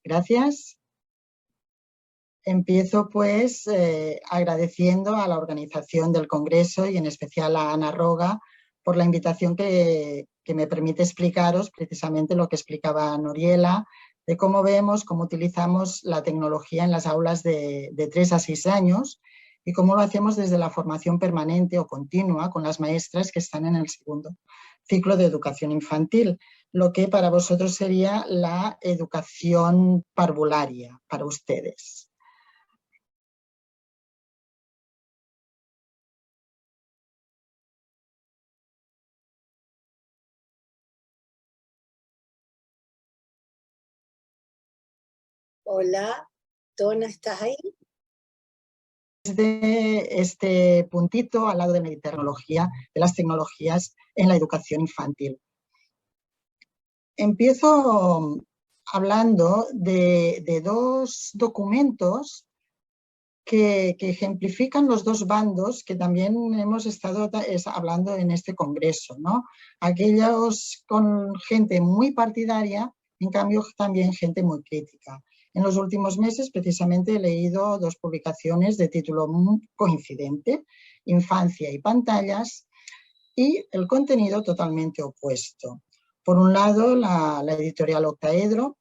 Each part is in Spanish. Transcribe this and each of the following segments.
Gracias. Empiezo pues agradeciendo a la organización del Congreso y en especial a Ana Roga por la invitación que me permite explicaros precisamente lo que explicaba Noriela, de cómo vemos, cómo utilizamos la tecnología en las aulas de 3 a 6 años y cómo lo hacemos desde la formación permanente o continua con las maestras que están en el segundo ciclo de educación infantil, lo que para vosotros sería la educación parvularia para ustedes. Hola, Donna, ¿estás ahí? Desde este puntito al lado de mi tecnología, de las tecnologías en la educación infantil. Empiezo hablando de 2 documentos que ejemplifican los 2 bandos que también hemos estado hablando en este congreso, ¿no? Aquellos con gente muy partidaria, en cambio también gente muy crítica. En los últimos meses precisamente he leído 2 publicaciones de título muy coincidente, Infancia y pantallas, y el contenido totalmente opuesto. Por un lado, la editorial Octaedro,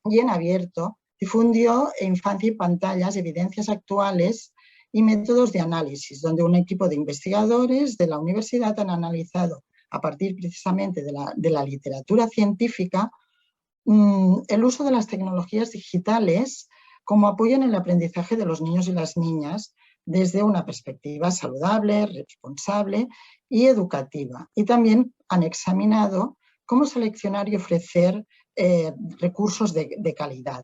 y en abierto, difundió Infancia y pantallas, evidencias actuales y métodos de análisis, donde un equipo de investigadores de la universidad han analizado, a partir precisamente de la literatura científica, el uso de las tecnologías digitales como apoyo en el aprendizaje de los niños y las niñas desde una perspectiva saludable, responsable y educativa. Y también han examinado cómo seleccionar y ofrecer recursos de calidad.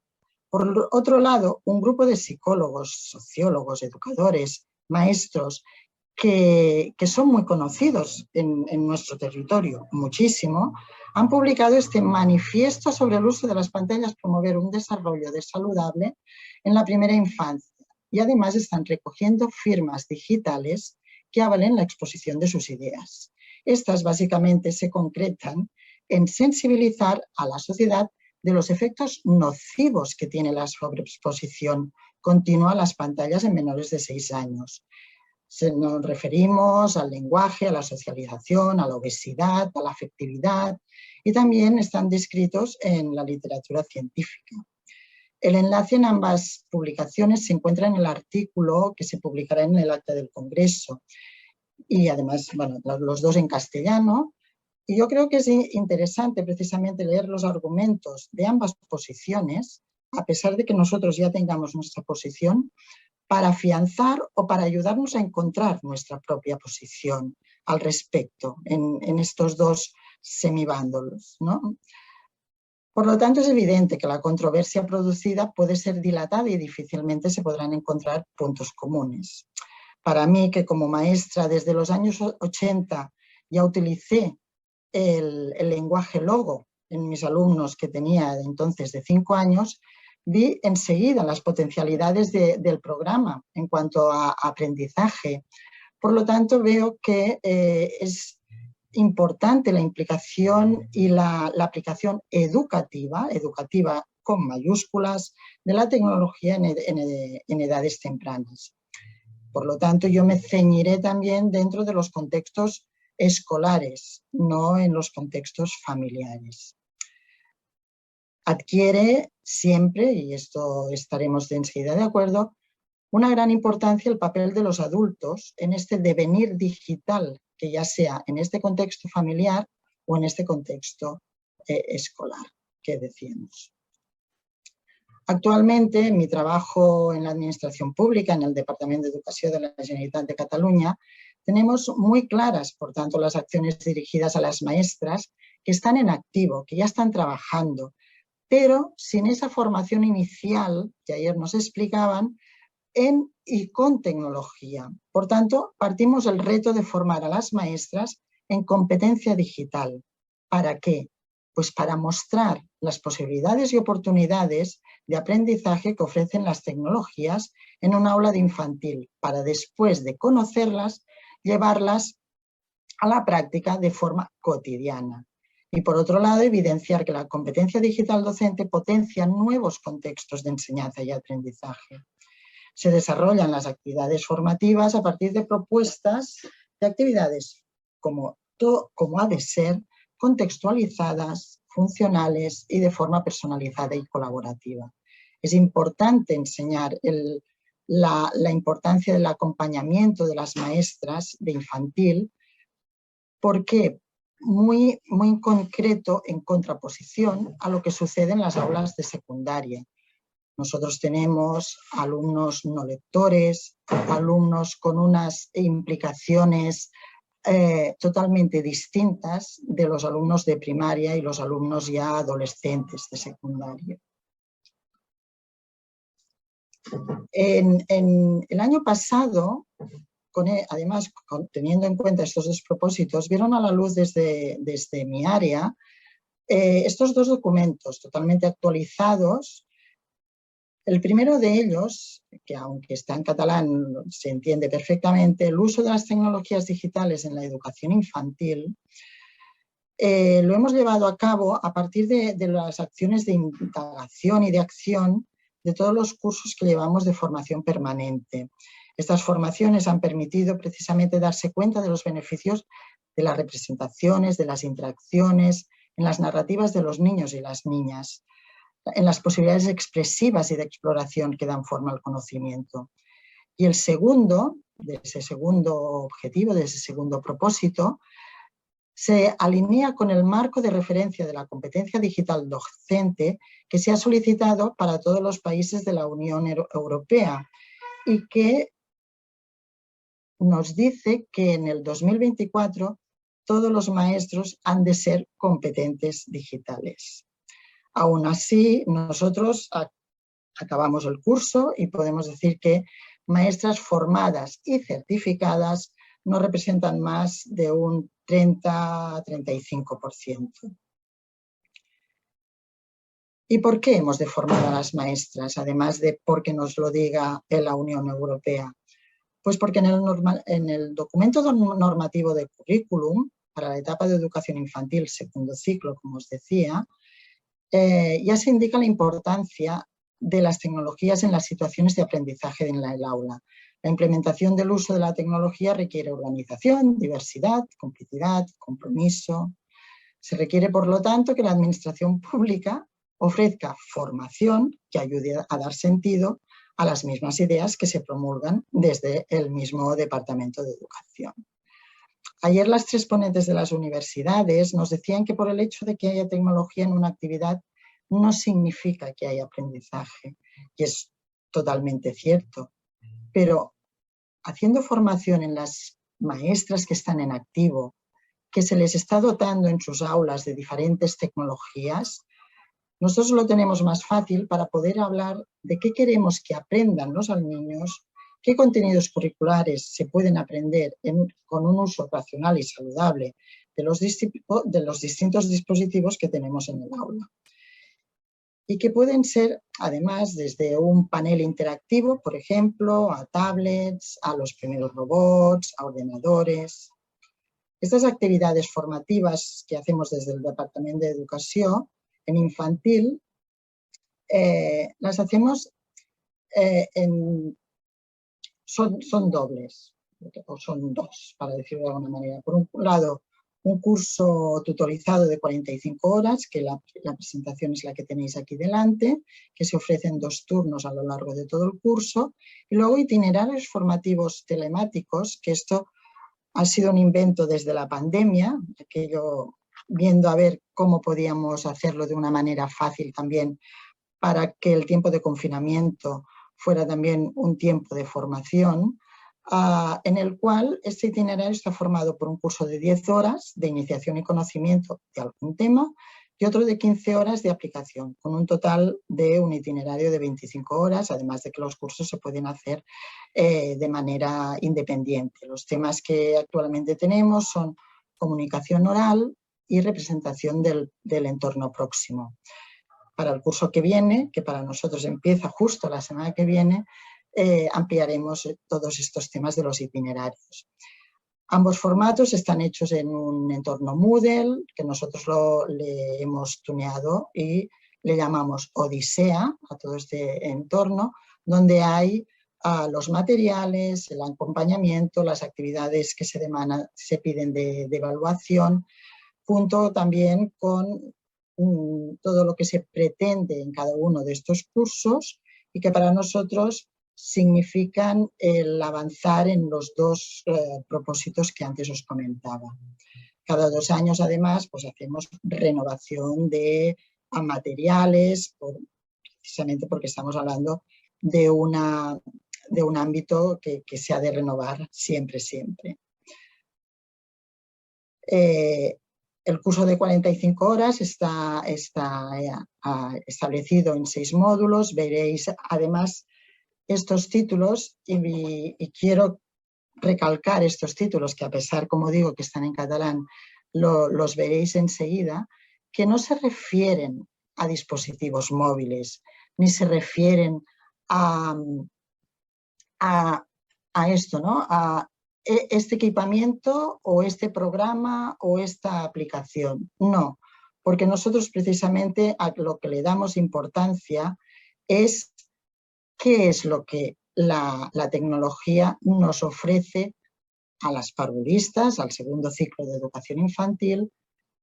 Por otro lado, un grupo de psicólogos, sociólogos, educadores, maestros, que son muy conocidos en nuestro territorio, muchísimo, han publicado este manifiesto sobre el uso de las pantallas, promover un desarrollo saludable en la primera infancia. Y además están recogiendo firmas digitales que avalen la exposición de sus ideas. Estas básicamente se concretan en sensibilizar a la sociedad de los efectos nocivos que tiene la sobreexposición continua a las pantallas en menores de 6 años. Nos referimos al lenguaje, a la socialización, a la obesidad, a la afectividad, y también están descritos en la literatura científica. El enlace en ambas publicaciones se encuentra en el artículo que se publicará en el acta del Congreso, y además, bueno, los 2 en castellano. Y yo creo que es interesante precisamente leer los argumentos de ambas posiciones, a pesar de que nosotros ya tengamos nuestra posición, para afianzar o para ayudarnos a encontrar nuestra propia posición al respecto en estos 2 semibándolos, ¿no? Por lo tanto, es evidente que la controversia producida puede ser dilatada y difícilmente se podrán encontrar puntos comunes. Para mí, que como maestra desde los años 80 ya utilicé el lenguaje logo en mis alumnos que tenía entonces de 5 años, vi enseguida las potencialidades del programa en cuanto a aprendizaje. Por lo tanto, veo que es importante la implicación y la aplicación educativa con mayúsculas, de la tecnología en edades tempranas. Por lo tanto, yo me ceñiré también dentro de los contextos escolares, no en los contextos familiares. Adquiere siempre, y esto estaremos enseguida de acuerdo, una gran importancia el papel de los adultos en este devenir digital, que ya sea en este contexto familiar o en este contexto escolar que decíamos. Actualmente, en mi trabajo en la Administración Pública, en el Departamento de Educación de la Generalitat de Cataluña, tenemos muy claras, por tanto, las acciones dirigidas a las maestras que están en activo, que ya están trabajando, pero sin esa formación inicial que ayer nos explicaban en y con tecnología. Por tanto, partimos del reto de formar a las maestras en competencia digital. ¿Para qué? Pues para mostrar las posibilidades y oportunidades de aprendizaje que ofrecen las tecnologías en un aula de infantil, para después de conocerlas, llevarlas a la práctica de forma cotidiana. Y por otro lado, evidenciar que la competencia digital docente potencia nuevos contextos de enseñanza y aprendizaje. Se desarrollan las actividades formativas a partir de propuestas de actividades como ha de ser, contextualizadas, funcionales y de forma personalizada y colaborativa. Es importante enseñar la importancia del acompañamiento de las maestras de infantil, porque muy en concreto en contraposición a lo que sucede en las aulas de secundaria. Nosotros tenemos alumnos no lectores, alumnos con unas implicaciones totalmente distintas de los alumnos de primaria y los alumnos ya adolescentes de secundaria. En el año pasado, además teniendo en cuenta estos dos propósitos, vieron a la luz desde mi área estos dos documentos totalmente actualizados. El primero de ellos, que aunque está en catalán se entiende perfectamente, el uso de las tecnologías digitales en la educación infantil, lo hemos llevado a cabo a partir de las acciones de indagación y de acción de todos los cursos que llevamos de formación permanente. Estas formaciones han permitido precisamente darse cuenta de los beneficios de las representaciones, de las interacciones, en las narrativas de los niños y las niñas, en las posibilidades expresivas y de exploración que dan forma al conocimiento. Y el segundo, de ese segundo objetivo, de ese segundo propósito, se alinea con el marco de referencia de la competencia digital docente que se ha solicitado para todos los países de la Unión Europea y que nos dice que en el 2024 todos los maestros han de ser competentes digitales. Aún así, nosotros acabamos el curso y podemos decir que maestras formadas y certificadas no representan más de un 30-35%. ¿Y por qué hemos de formar a las maestras? Además de porque nos lo diga la Unión Europea. Pues porque en el documento normativo de currículum para la etapa de educación infantil, segundo ciclo, como os decía, ya se indica la importancia de las tecnologías en las situaciones de aprendizaje en el aula. La implementación del uso de la tecnología requiere organización, diversidad, complicidad, compromiso. Se requiere, por lo tanto, que la administración pública ofrezca formación que ayude a dar sentido a las mismas ideas que se promulgan desde el mismo Departamento de Educación. Ayer las tres ponentes de las universidades nos decían que por el hecho de que haya tecnología en una actividad no significa que haya aprendizaje, y es totalmente cierto. Pero haciendo formación en las maestras que están en activo, que se les está dotando en sus aulas de diferentes tecnologías, nosotros lo tenemos más fácil para poder hablar de qué queremos que aprendan los niños, qué contenidos curriculares se pueden aprender con un uso racional y saludable de los distintos dispositivos que tenemos en el aula. Y que pueden ser, además, desde un panel interactivo, por ejemplo, a tablets, a los primeros robots, a ordenadores. Estas actividades formativas que hacemos desde el Departamento de Educación en infantil, las hacemos son dobles, o son dos, para decirlo de alguna manera. Por un lado, un curso tutorizado de 45 horas, que la presentación es la que tenéis aquí delante, que se ofrecen 2 turnos a lo largo de todo el curso, y luego itinerarios formativos telemáticos, que esto ha sido un invento desde la pandemia, aquello viendo a ver cómo podíamos hacerlo de una manera fácil también para que el tiempo de confinamiento fuera también un tiempo de formación, en el cual este itinerario está formado por un curso de 10 horas de iniciación y conocimiento de algún tema y otro de 15 horas de aplicación, con un total de un itinerario de 25 horas, además de que los cursos se pueden hacer de manera independiente. Los temas que actualmente tenemos son comunicación oral y representación del entorno próximo. Para el curso que viene, que para nosotros empieza justo la semana que viene, ampliaremos todos estos temas de los itinerarios. Ambos formatos están hechos en un entorno Moodle, que nosotros le hemos tuneado y le llamamos Odisea a todo este entorno, donde hay los materiales, el acompañamiento, las actividades que se piden de evaluación, junto también con todo lo que se pretende en cada uno de estos cursos y que para nosotros significan el avanzar en los dos propósitos que antes os comentaba. Cada 2 años, además, pues hacemos renovación de materiales, precisamente porque estamos hablando de un ámbito que se ha de renovar siempre, siempre. El curso de 45 horas está establecido en 6 módulos. Veréis, además, estos títulos, y quiero recalcar estos títulos, que a pesar, como digo, que están en catalán, los veréis enseguida, que no se refieren a dispositivos móviles, ni se refieren a esto, ¿no? A este equipamiento o este programa o esta aplicación. No, porque nosotros precisamente a lo que le damos importancia es qué es lo que la tecnología nos ofrece a las parvulistas, al segundo ciclo de educación infantil,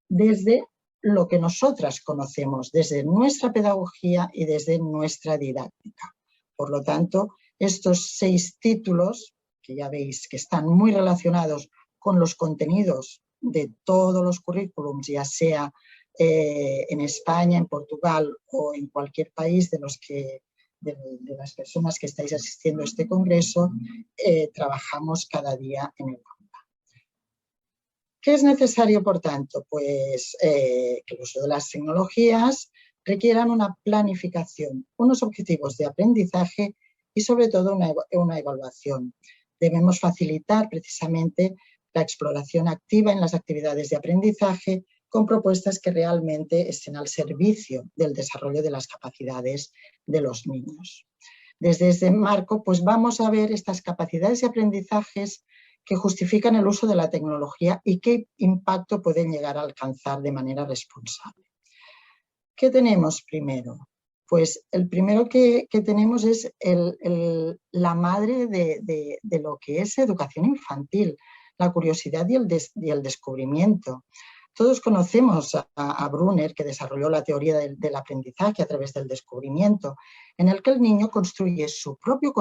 desde lo que nosotras conocemos, desde nuestra pedagogía y desde nuestra didáctica. Por lo tanto, estos 6 títulos, que ya veis que están muy relacionados con los contenidos de todos los currículums, ya sea en España, en Portugal o en cualquier país de las personas que estáis asistiendo a este congreso, trabajamos cada día en el aula. ¿Qué es necesario, por tanto? Pues que el uso de las tecnologías requieran una planificación, unos objetivos de aprendizaje y, sobre todo, una evaluación. Debemos facilitar precisamente la exploración activa en las actividades de aprendizaje con propuestas que realmente estén al servicio del desarrollo de las capacidades de los niños. Desde este marco, pues vamos a ver estas capacidades y aprendizajes que justifican el uso de la tecnología y qué impacto pueden llegar a alcanzar de manera responsable. ¿Qué tenemos primero? Pues el primero que tenemos es la madre de lo que es educación infantil, la curiosidad y el descubrimiento. Todos conocemos a Brunner, que desarrolló la teoría del aprendizaje a través del descubrimiento, en el que el niño construye su propio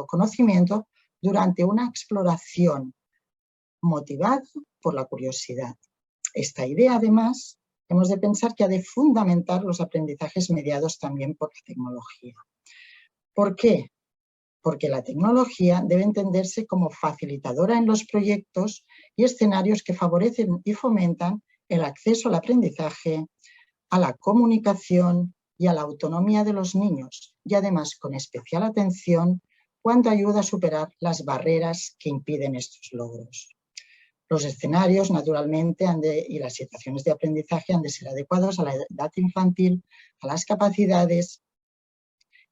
conocimiento durante una exploración motivada por la curiosidad. Esta idea, además, hemos de pensar que ha de fundamentar los aprendizajes mediados también por la tecnología. ¿Por qué? Porque la tecnología debe entenderse como facilitadora en los proyectos y escenarios que favorecen y fomentan el acceso al aprendizaje, a la comunicación y a la autonomía de los niños, y además con especial atención cuando ayuda a superar las barreras que impiden estos logros. Los escenarios, naturalmente, y las situaciones de aprendizaje han de ser adecuados a la edad infantil, a las capacidades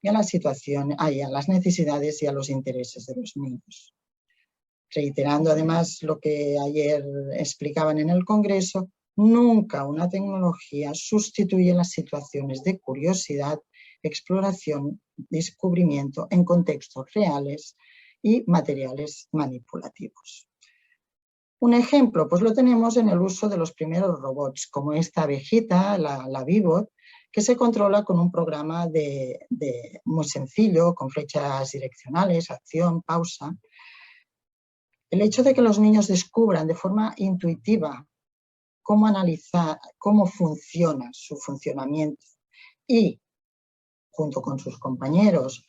y a las necesidades y a los intereses de los niños. Reiterando, además, lo que ayer explicaban en el Congreso, nunca una tecnología sustituye las situaciones de curiosidad, exploración, descubrimiento en contextos reales y materiales manipulativos. Un ejemplo, pues lo tenemos en el uso de los primeros robots, como esta abejita, la Vivot, que se controla con un programa muy sencillo, con flechas direccionales, acción, pausa. El hecho de que los niños descubran de forma intuitiva cómo analizar, cómo funciona su funcionamiento y, junto con sus compañeros,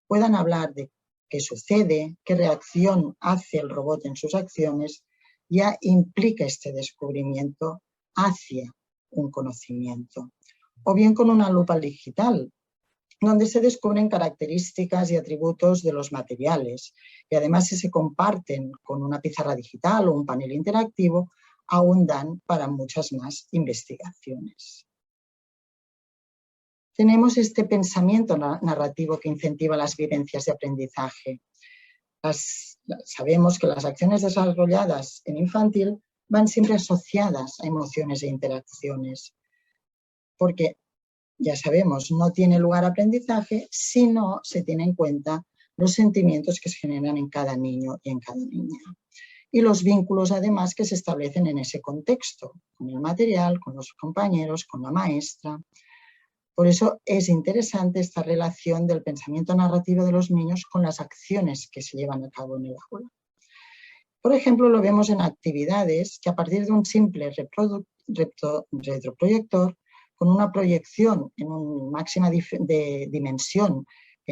puedan hablar de qué sucede, qué reacción hace el robot en sus acciones, ya implica este descubrimiento hacia un conocimiento. O bien con una lupa digital, donde se descubren características y atributos de los materiales y además si se comparten con una pizarra digital o un panel interactivo, aún dan para muchas más investigaciones. Tenemos este pensamiento narrativo que incentiva las vivencias de aprendizaje. Sabemos que las acciones desarrolladas en infantil van siempre asociadas a emociones e interacciones, porque ya sabemos, no tiene lugar aprendizaje si no se tiene en cuenta los sentimientos que se generan en cada niño y en cada niña. Y los vínculos, además, que se establecen en ese contexto, con el material, con los compañeros, con la maestra. Por eso es interesante esta relación del pensamiento narrativo de los niños con las acciones que se llevan a cabo en el aula. Por ejemplo, lo vemos en actividades que a partir de un simple retroproyector, con una proyección en una máxima dimensión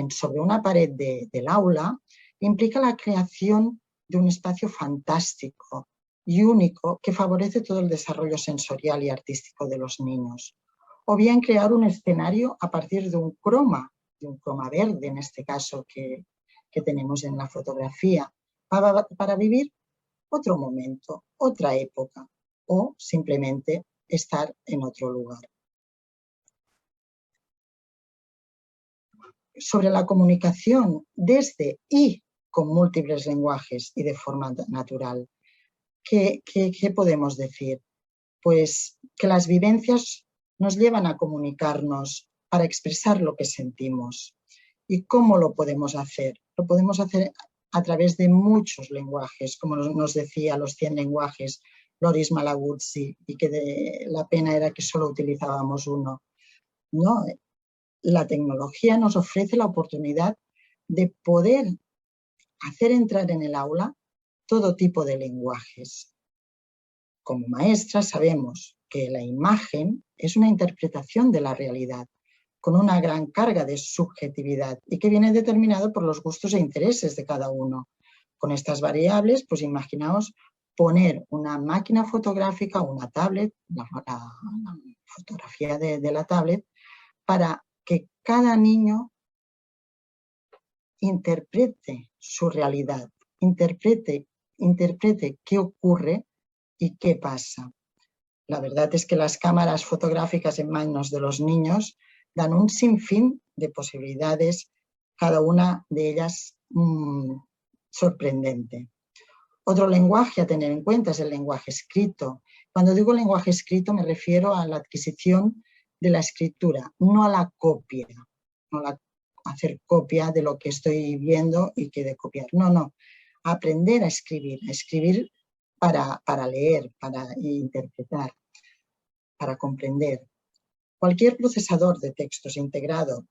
sobre una pared del aula, implica la creación de un espacio fantástico y único que favorece todo el desarrollo sensorial y artístico de los niños. O bien crear un escenario a partir de un croma verde, en este caso que tenemos en la fotografía, para vivir otro momento, otra época, o simplemente estar en otro lugar. Sobre la comunicación desde y con múltiples lenguajes y de forma natural, ¿qué podemos decir? Pues que las vivencias nos llevan a comunicarnos para expresar lo que sentimos. ¿Y cómo lo podemos hacer? Lo podemos hacer a través de muchos lenguajes, como nos decía, los 100 lenguajes, Loris Malaguzzi, y que la pena era que solo utilizábamos uno. No, la tecnología nos ofrece la oportunidad de poder hacer entrar en el aula todo tipo de lenguajes. Como maestras sabemos que la imagen es una interpretación de la realidad, con una gran carga de subjetividad y que viene determinado por los gustos e intereses de cada uno. Con estas variables, pues imaginaos poner una máquina fotográfica o una tablet, la fotografía de la tablet, para que cada niño interprete su realidad, interprete qué ocurre y qué pasa. La verdad es que las cámaras fotográficas en manos de los niños dan un sinfín de posibilidades, cada una de ellas sorprendente. Otro lenguaje a tener en cuenta es el lenguaje escrito. Cuando digo lenguaje escrito me refiero a la adquisición de la escritura, no a la copia, no a hacer copia de lo que estoy viendo y que de copiar. No, aprender a escribir para leer, para interpretar, para comprender. Cualquier procesador de textos integrado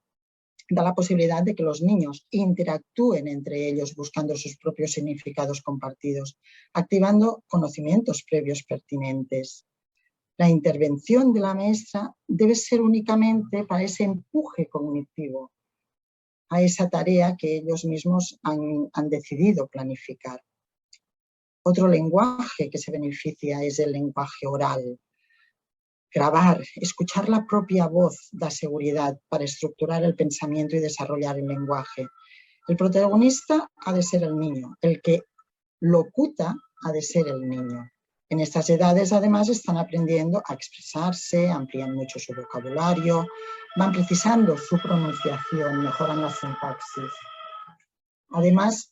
da la posibilidad de que los niños interactúen entre ellos buscando sus propios significados compartidos, activando conocimientos previos pertinentes. La intervención de la maestra debe ser únicamente para ese empuje cognitivo, a esa tarea que ellos mismos han decidido planificar. Otro lenguaje que se beneficia es el lenguaje oral. Grabar, escuchar la propia voz da seguridad para estructurar el pensamiento y desarrollar el lenguaje. El protagonista ha de ser el niño, el que locuta ha de ser el niño. En estas edades, además, están aprendiendo a expresarse, amplían mucho su vocabulario, van precisando su pronunciación, mejoran la sintaxis. Además,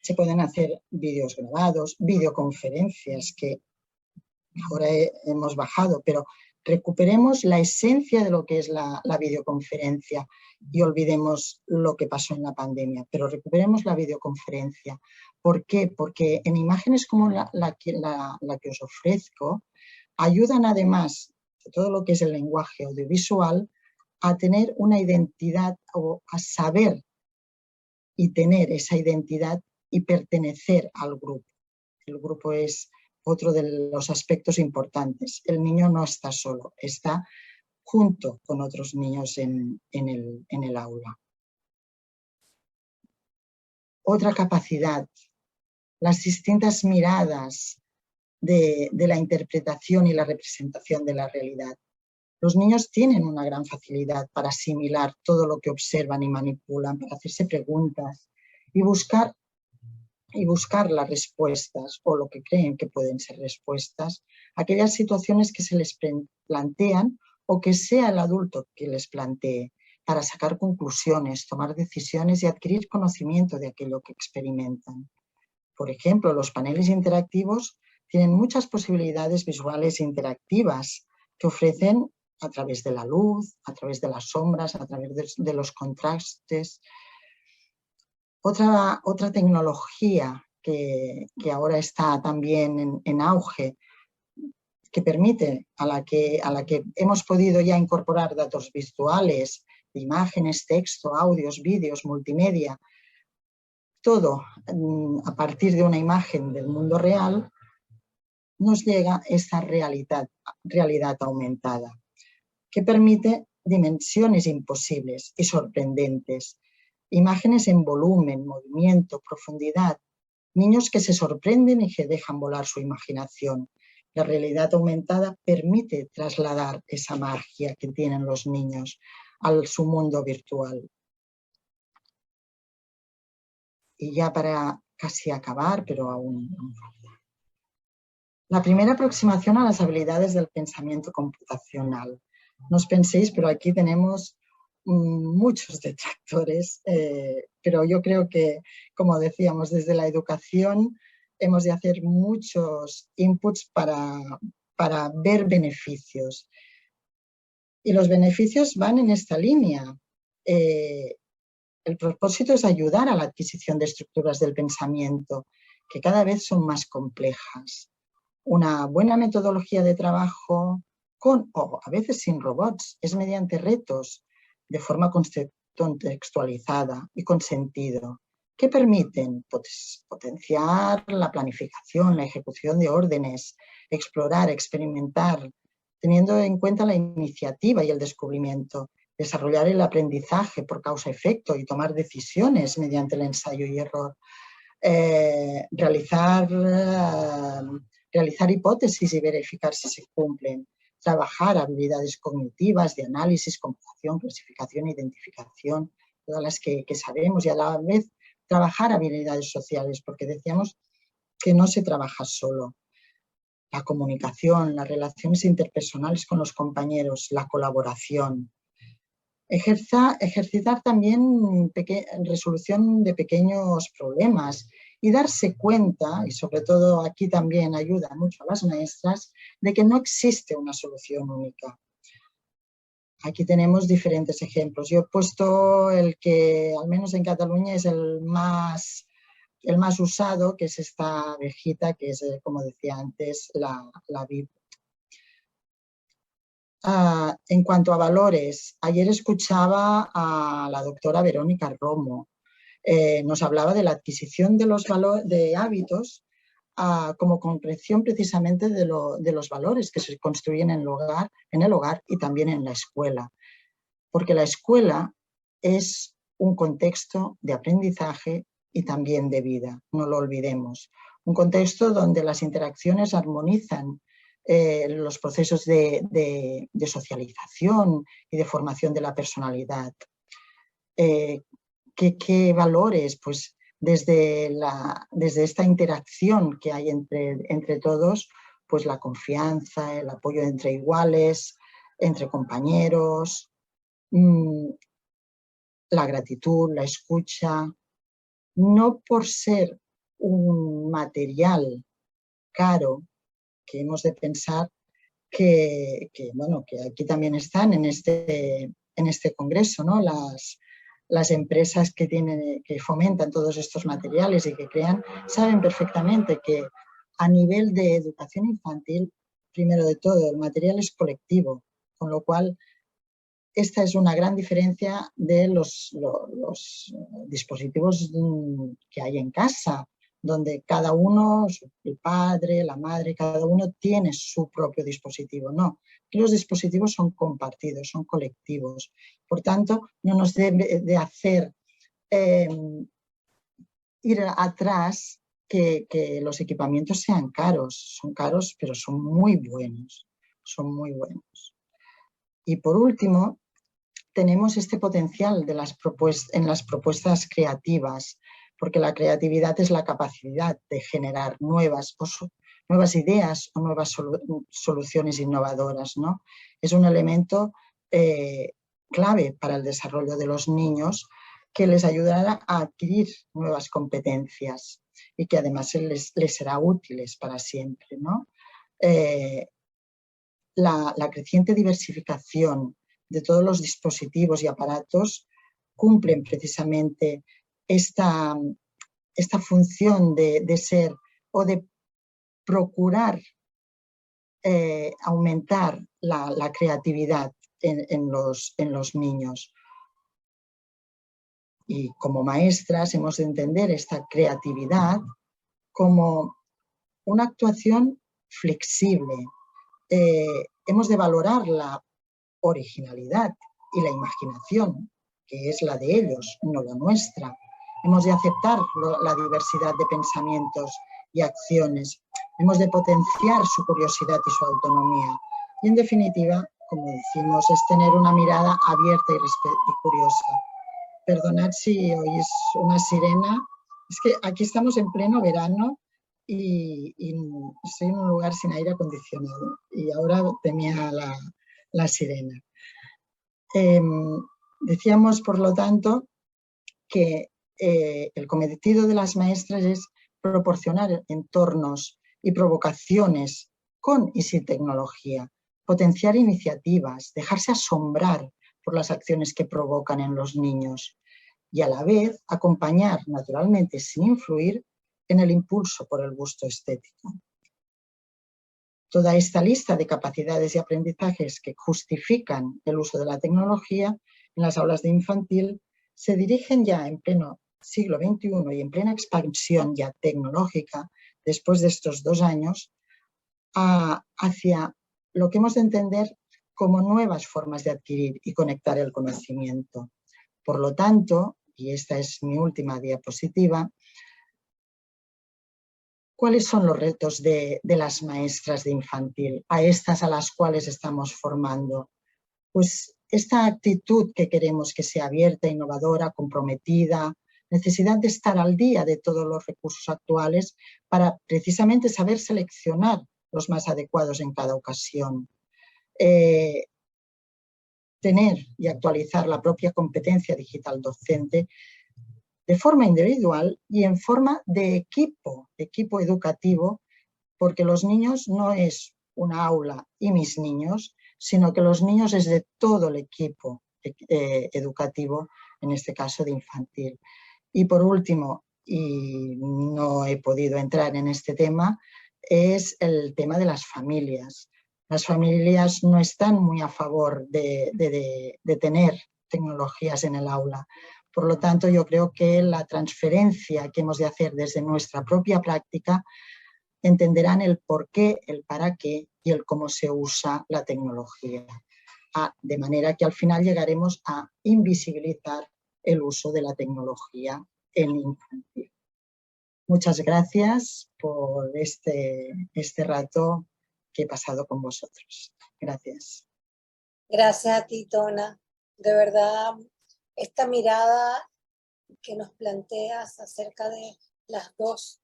se pueden hacer vídeos grabados, videoconferencias que ahora hemos bajado, pero recuperemos la esencia de lo que es la videoconferencia y olvidemos lo que pasó en la pandemia, pero recuperemos la videoconferencia. ¿Por qué? Porque en imágenes como la que os ofrezco, ayudan además de todo lo que es el lenguaje audiovisual a tener una identidad o a saber y tener esa identidad y pertenecer al grupo. El grupo es otro de los aspectos importantes. El niño no está solo, está junto con otros niños en el aula. Otra capacidad, las distintas miradas de la interpretación y la representación de la realidad. Los niños tienen una gran facilidad para asimilar todo lo que observan y manipulan, para hacerse preguntas y buscar las respuestas o lo que creen que pueden ser respuestas a aquellas situaciones que se les plantean o que sea el adulto que les plantee. para sacar conclusiones, tomar decisiones y adquirir conocimiento de aquello que experimentan. Por ejemplo, los paneles interactivos tienen muchas posibilidades visuales interactivas que ofrecen a través de la luz, a través de las sombras, a través de los contrastes. Otra tecnología que ahora está también en auge, que permite, a la que hemos podido ya incorporar datos visuales, imágenes, texto, audios, vídeos, multimedia, todo a partir de una imagen del mundo real, nos llega esta realidad aumentada, que permite dimensiones imposibles y sorprendentes, imágenes en volumen, movimiento, profundidad, niños que se sorprenden y que dejan volar su imaginación. La realidad aumentada permite trasladar esa magia que tienen los niños a su mundo virtual. Y ya para casi acabar, pero aún falta. La primera aproximación a las habilidades del pensamiento computacional. No os penséis, pero aquí tenemos muchos detractores, pero yo creo que, como decíamos, desde la educación hemos de hacer muchos inputs para ver beneficios. Y los beneficios van en esta línea. El propósito es ayudar a la adquisición de estructuras del pensamiento, que cada vez son más complejas. Una buena metodología de trabajo con o a veces sin robots es mediante retos de forma contextualizada y con sentido, que permiten potenciar la planificación, la ejecución de órdenes, explorar, experimentar, teniendo en cuenta la iniciativa y el descubrimiento, desarrollar el aprendizaje por causa-efecto y tomar decisiones mediante el ensayo y error, realizar hipótesis y verificar si se cumplen, trabajar habilidades cognitivas de análisis, computación, clasificación, identificación, todas las que sabemos, y a la vez trabajar habilidades sociales, porque decíamos que no se trabaja solo. La comunicación, las relaciones interpersonales con los compañeros, la colaboración. Ejercitar también resolución de pequeños problemas y darse cuenta, y sobre todo aquí también ayuda mucho a las maestras, de que no existe una solución única. Aquí tenemos diferentes ejemplos. Yo he puesto el que, al menos en Cataluña, es el más usado, que es esta abejita, que es, como decía antes, la VIP. En cuanto a valores, ayer escuchaba a la doctora Verónica Romo. Nos hablaba de la adquisición de hábitos como concreción precisamente de los valores que se construyen en el hogar y también en la escuela. Porque la escuela es un contexto de aprendizaje y también de vida, no lo olvidemos. Un contexto donde las interacciones armonizan los procesos de socialización y de formación de la personalidad. ¿Qué valores? Pues desde esta interacción que hay entre todos, pues la confianza, el apoyo entre iguales, entre compañeros, la gratitud, la escucha, no por ser un material caro, que hemos de pensar que aquí también están en este congreso, ¿no? Las empresas que fomentan todos estos materiales y que crean, saben perfectamente que a nivel de educación infantil, primero de todo, el material es colectivo, con lo cual esta es una gran diferencia de los dispositivos que hay en casa, donde cada uno, el padre, la madre, cada uno tiene su propio dispositivo. No, los dispositivos son compartidos, son colectivos. Por tanto, no nos debe de hacer ir atrás que los equipamientos sean caros. Son caros, pero son muy buenos. Son muy buenos. Y por último, tenemos este potencial en las propuestas creativas, porque la creatividad es la capacidad de generar nuevas ideas o nuevas soluciones innovadoras, ¿no? Es un elemento clave para el desarrollo de los niños, que les ayudará a adquirir nuevas competencias y que además les será útiles para siempre, ¿no? La creciente diversificación de todos los dispositivos y aparatos cumplen precisamente esta función de ser o de procurar aumentar la creatividad en los niños. Y como maestras hemos de entender esta creatividad como una actuación flexible. Hemos de valorar la originalidad y la imaginación, que es la de ellos, no la nuestra. Hemos de aceptar la diversidad de pensamientos y acciones. Hemos de potenciar su curiosidad y su autonomía. Y en definitiva, como decimos, es tener una mirada abierta y curiosa. Perdonad si oís una sirena. Es que aquí estamos en pleno verano y estoy en un lugar sin aire acondicionado y ahora temía la sirena. Decíamos, por lo tanto, que el cometido de las maestras es proporcionar entornos y provocaciones con y sin tecnología, potenciar iniciativas, dejarse asombrar por las acciones que provocan en los niños y a la vez acompañar naturalmente sin influir en el impulso por el gusto estético. Toda esta lista de capacidades y aprendizajes que justifican el uso de la tecnología en las aulas de infantil se dirigen ya en pleno siglo XXI y en plena expansión ya tecnológica, después de estos 2 años, hacia lo que hemos de entender como nuevas formas de adquirir y conectar el conocimiento. Por lo tanto, y esta es mi última diapositiva, ¿cuáles son los retos de las maestras de infantil, a estas a las cuales estamos formando? Pues esta actitud que queremos que sea abierta, innovadora, comprometida, necesidad de estar al día de todos los recursos actuales para precisamente saber seleccionar los más adecuados en cada ocasión. Tener y actualizar la propia competencia digital docente de forma individual y en forma de equipo educativo, porque los niños no es una aula y mis niños, sino que los niños es de todo el equipo educativo, en este caso de infantil. Y por último, y no he podido entrar en este tema, es el tema de las familias. Las familias no están muy a favor de tener tecnologías en el aula. Por lo tanto, yo creo que la transferencia que hemos de hacer desde nuestra propia práctica entenderán el por qué, el para qué y el cómo se usa la tecnología. De manera que al final llegaremos a invisibilizar el uso de la tecnología en infantil. Muchas gracias por este rato que he pasado con vosotros. Gracias. Gracias a ti, Tona. De verdad, esta mirada que nos planteas acerca de las dos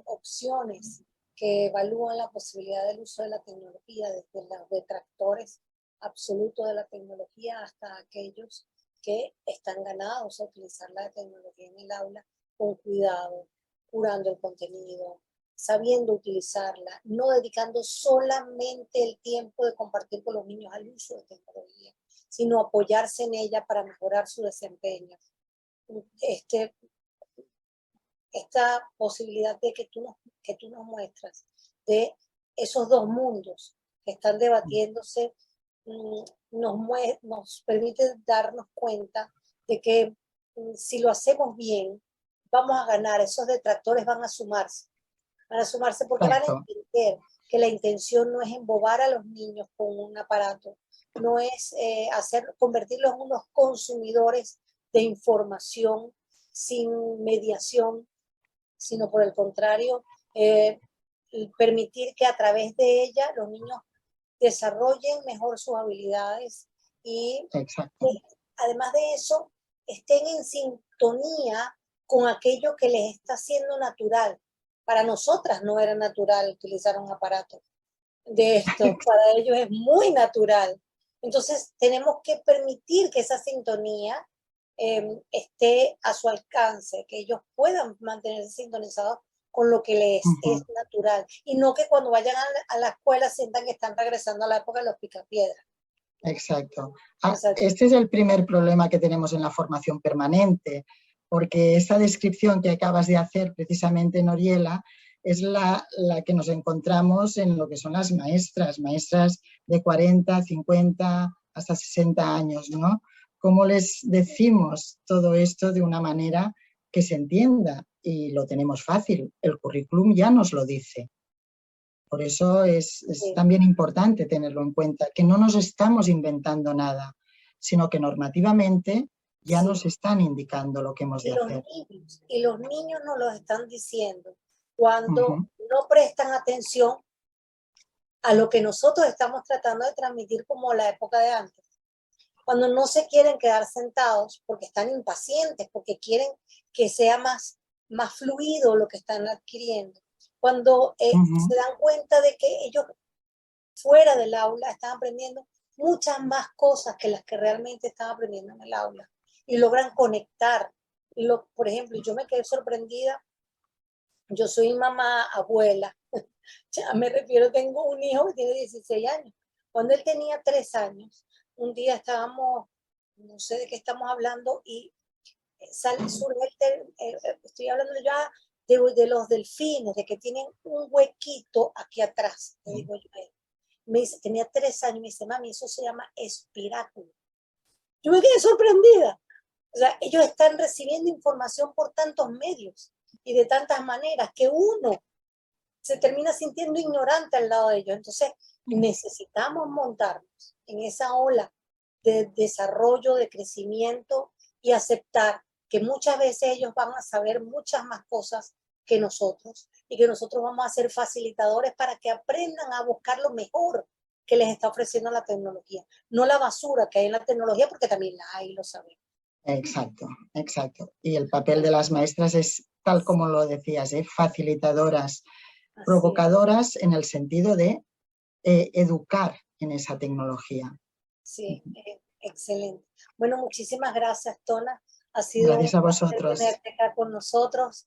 opciones que evalúan la posibilidad del uso de la tecnología, desde los detractores absolutos de la tecnología hasta aquellos que están ganados a utilizar la tecnología en el aula con cuidado, curando el contenido, sabiendo utilizarla, no dedicando solamente el tiempo de compartir con los niños al uso de tecnología, sino apoyarse en ella para mejorar su desempeño. Esta posibilidad de que tú nos muestras de esos dos mundos que están debatiéndose nos permite darnos cuenta de que si lo hacemos bien, vamos a ganar, esos detractores van a sumarse porque van a entender que la intención no es embobar a los niños con un aparato, no es convertirlos en unos consumidores de información sin mediación, sino por el contrario, permitir que a través de ella los niños desarrollen mejor sus habilidades y además de eso estén en sintonía con aquello que les está siendo natural. Para nosotras no era natural utilizar un aparato de esto, para ellos es muy natural. Entonces tenemos que permitir que esa sintonía esté a su alcance, que ellos puedan mantenerse sintonizados con lo que les es natural, y no que cuando vayan a la escuela sientan que están regresando a la época de los picapiedras. Exacto. Exacto. Este es el primer problema que tenemos en la formación permanente, porque esa descripción que acabas de hacer precisamente, Noriela, es la que nos encontramos en lo que son las maestras de 40, 50, hasta 60 años, ¿no? ¿Cómo les decimos todo esto de una manera que se entienda? Y lo tenemos fácil, el currículum ya nos lo dice. Por eso es también importante tenerlo en cuenta, que no nos estamos inventando nada, sino que normativamente ya nos están indicando lo que hemos de hacer. Y los niños nos lo están diciendo cuando no prestan atención a lo que nosotros estamos tratando de transmitir como la época de antes. Cuando no se quieren quedar sentados porque están impacientes, porque quieren que sea más fluido lo que están adquiriendo. Cuando se dan cuenta de que ellos fuera del aula están aprendiendo muchas más cosas que las que realmente están aprendiendo en el aula y logran conectar. Por ejemplo, yo me quedé sorprendida. Yo soy mamá, abuela. Ya me refiero, tengo un hijo que tiene 16 años. Cuando él tenía 3 años, un día estábamos, no sé de qué estamos hablando, y estoy hablando ya de los delfines, de que tienen un huequito aquí atrás, te digo yo. Me dice, tenía 3 años, me dice, mami, eso se llama espiráculo. Yo me quedé sorprendida. O sea, ellos están recibiendo información por tantos medios y de tantas maneras que uno se termina sintiendo ignorante al lado de ellos. Entonces, necesitamos montarnos en esa ola de desarrollo, de crecimiento, y aceptar que muchas veces ellos van a saber muchas más cosas que nosotros, y que nosotros vamos a ser facilitadores para que aprendan a buscar lo mejor que les está ofreciendo la tecnología, no la basura que hay en la tecnología, porque también la hay, lo sabemos. Exacto, exacto. Y el papel de las maestras es, tal como lo decías, facilitadoras, provocadoras, en el sentido de educar en esa tecnología. Sí, excelente. Bueno, muchísimas gracias, Tona. Ha sido Gracias a un placer vosotros. tenerte acá con nosotros.